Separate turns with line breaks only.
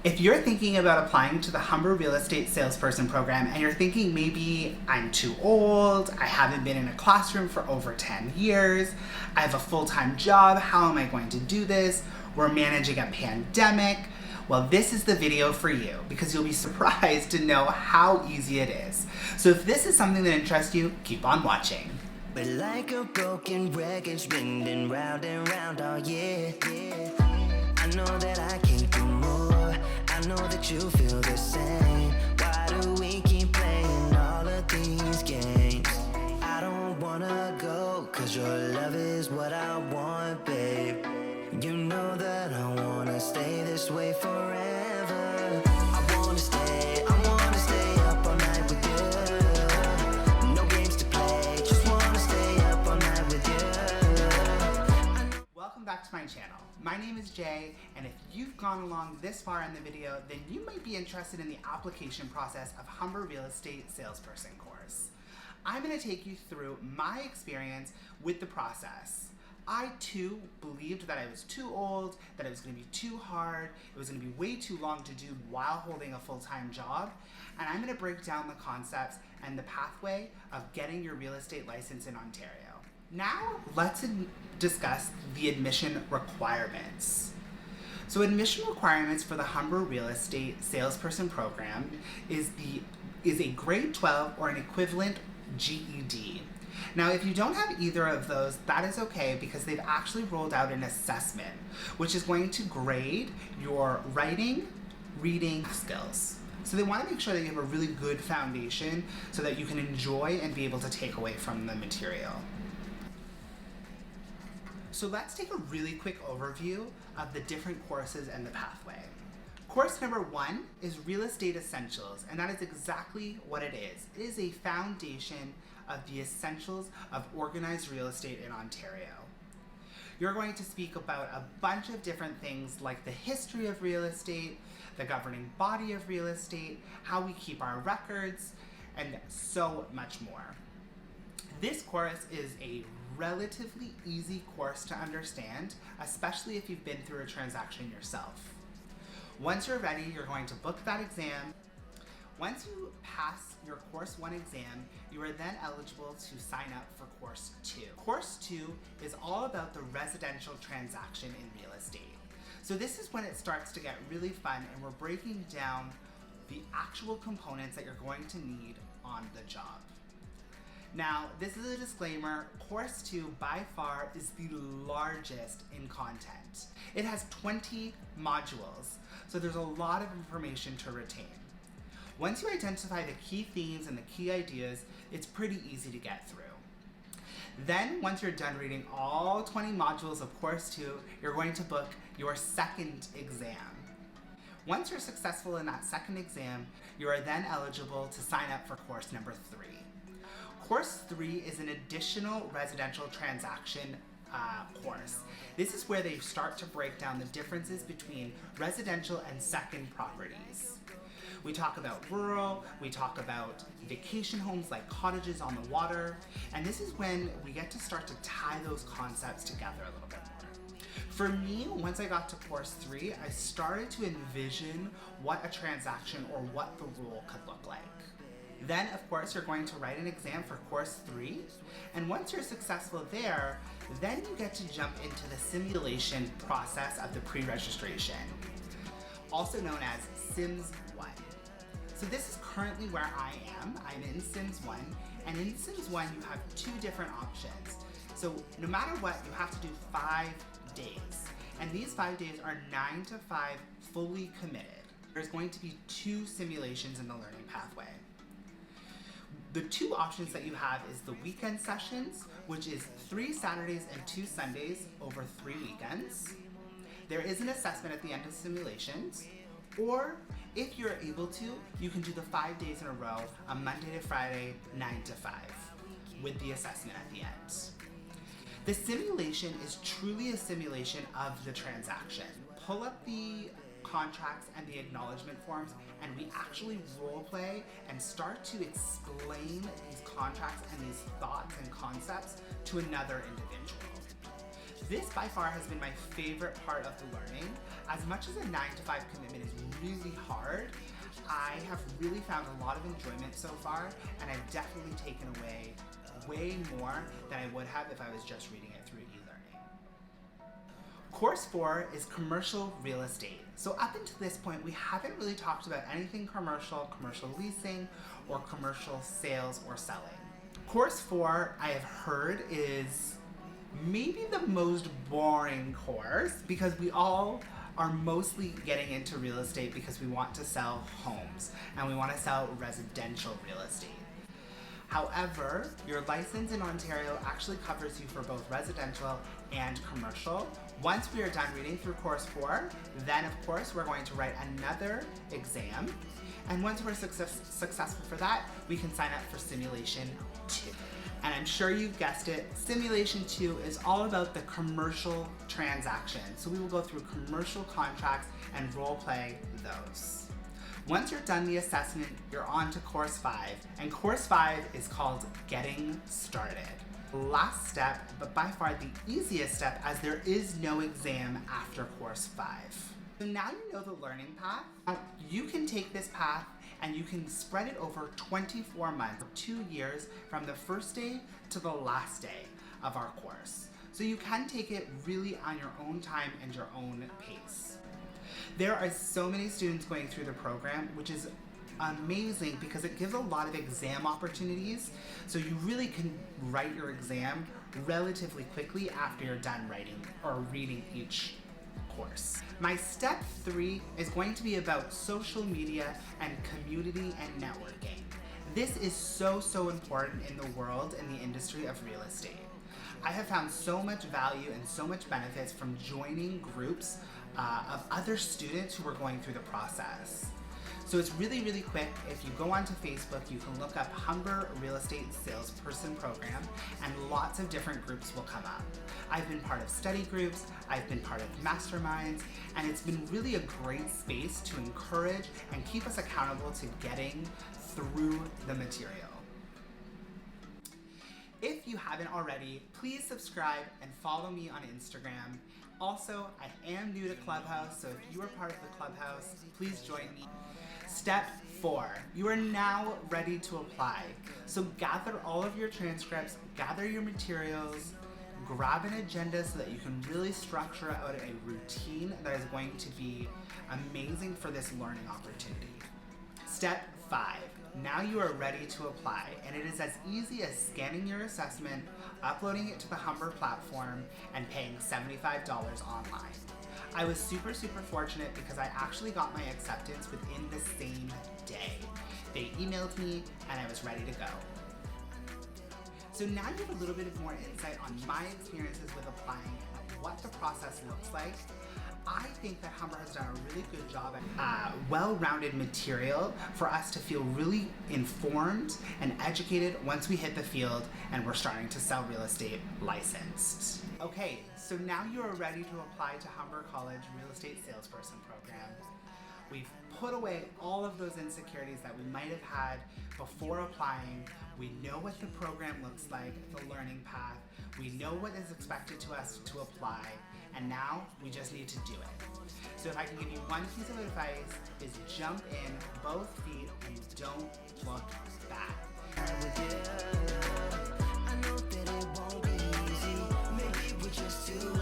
If you're thinking about applying to the Humber Real Estate Salesperson program and you're thinking maybe I'm too old, I haven't been in a classroom for over 10 years, I have a full-time job, how am I going to do this? We're managing a pandemic. Well, this is the video for you because you'll be surprised to know how easy it is. So if this is something that interests you, keep on watching.
But like a broken record spinning round and round all year. I know that I can do more. I know that you feel the same. Why do we keep playing all of these games? I don't wanna go, cause your love is what I want, babe. You know that I wanna stay this way forever. I wanna stay up all night with you. No games to play, just wanna stay up all night with you.
Welcome back to my channel. My name is Jay, and if you've gone along this far in the video, then you might be interested in the application process of Humber Real Estate Salesperson course. I'm going to take you through my experience with the process. I too believed that I was too old, that it was going to be too hard, it was going to be way too long to do while holding a full-time job, and I'm going to break down the concepts and the pathway of getting your real estate license in Ontario. Now, let's discuss the admission requirements. So admission requirements for the Humber Real Estate Salesperson program is a grade 12 or an equivalent GED. Now, if you don't have either of those, that is okay because they've actually rolled out an assessment, which is going to grade your writing, reading skills. So they want to make sure that you have a really good foundation so that you can enjoy and be able to take away from the material. So let's take a really quick overview of the different courses and the pathway. Course number 1 is Real Estate Essentials, and that is exactly what it is. It is a foundation of the essentials of organized real estate in Ontario. You're going to speak about a bunch of different things like the history of real estate, the governing body of real estate, how we keep our records, and so much more. This course is a relatively easy course to understand, especially if you've been through a transaction yourself. Once you're ready, you're going to book that exam. Once you pass your Course 1 exam, you are then eligible to sign up for Course 2. Course 2 is all about the residential transaction in real estate. So this is when it starts to get really fun and we're breaking down the actual components that you're going to need on the job. Now, this is a disclaimer, Course 2 by far is the largest in content. It has 20 modules, so there's a lot of information to retain. Once you identify the key themes and the key ideas, it's pretty easy to get through. Then, once you're done reading all 20 modules of Course 2, you're going to book your second exam. Once you're successful in that second exam, you are then eligible to sign up for course number 3. Course 3 is an additional residential transaction course. This is where they start to break down the differences between residential and second properties. We talk about rural, we talk about vacation homes like cottages on the water, and this is when we get to start to tie those concepts together a little bit more. For me, once I got to Course 3, I started to envision what a transaction or what the rule could look like. Then, of course, you're going to write an exam for Course 3, and once you're successful there, then you get to jump into the simulation process of the pre-registration, also known as Sims 1. So this is currently where I am. I'm in Sims 1, and in Sims 1 you have 2 different options. So no matter what, you have to do 5 days, and these 5 days are 9 to 5 fully committed. There's going to be 2 simulations in the learning pathway. The 2 options that you have is the weekend sessions, which is 3 Saturdays and 2 Sundays over 3 weekends. There is an assessment at the end of simulations, or if you're able to, you can do the 5 days in a row on Monday to Friday, 9 to 5, with the assessment at the end. The simulation is truly a simulation of the transaction. Pull up the contracts and the acknowledgement forms, and we actually role play and start to explain these contracts and these thoughts and concepts to another individual. This by far has been my favorite part of the learning. As much as a 9 to 5 commitment is really hard, I have really found a lot of enjoyment so far, and I've definitely taken away way more than I would have if I was just reading it through e-learning. Course 4 is commercial real estate. So up until this point, we haven't really talked about anything commercial leasing, or commercial sales or selling. Course 4, I have heard, is maybe the most boring course because we all are mostly getting into real estate because we want to sell homes and we want to sell residential real estate. However, your license in Ontario actually covers you for both residential and commercial. Once we are done reading through course 4, then of course we're going to write another exam. And once we're successful for that, we can sign up for Simulation 2. And I'm sure you've guessed it, Simulation 2 is all about the commercial transactions. So we will go through commercial contracts and role play those. Once you're done the assessment, you're on to course 5. And course 5 is called Getting Started. Last step, but by far the easiest step, as there is no exam after course 5. So now you know the learning path. You can take this path and you can spread it over 24 months, 2 years, from the first day to the last day of our course. So you can take it really on your own time and your own pace. There are so many students going through the program, which is amazing because it gives a lot of exam opportunities. So you really can write your exam relatively quickly after you're done writing or reading each course. My step 3 is going to be about social media and community and networking. This is so important in the world and the industry of real estate. I have found so much value and so much benefits from joining groups of other students who are going through the process. So it's really quick. If you go onto Facebook, you can look up Humber Real Estate Sales Program, and lots of different groups will come up. I've been part of study groups, I've been part of masterminds, and it's been really a great space to encourage and keep us accountable to getting through the material. If you haven't already, please subscribe and follow me on Instagram. Also, I am new to Clubhouse, so if you are part of the Clubhouse, please join me. Step 4, you are now ready to apply. So gather all of your transcripts, gather your materials, grab an agenda so that you can really structure out a routine that is going to be amazing for this learning opportunity. Step 5, now you are ready to apply, and it is as easy as scanning your assessment, uploading it to the Humber platform, and paying $75 online. I was super fortunate because I actually got my acceptance within the same day. They emailed me and I was ready to go. So now you have a little bit of more insight on my experiences with applying and what the process looks like. I think that Humber has done a really good job at well-rounded material for us to feel really informed and educated once we hit the field and we're starting to sell real estate licensed. Okay, so now you are ready to apply to Humber College Real Estate Salesperson Program. We've put away all of those insecurities that we might have had before applying. We know what the program looks like, the learning path. We know what is expected to us to apply, and now we just need to do it. So if I can give you one piece of advice, is jump in both feet and don't look back.
I know that it won't be easy. Maybe we're just too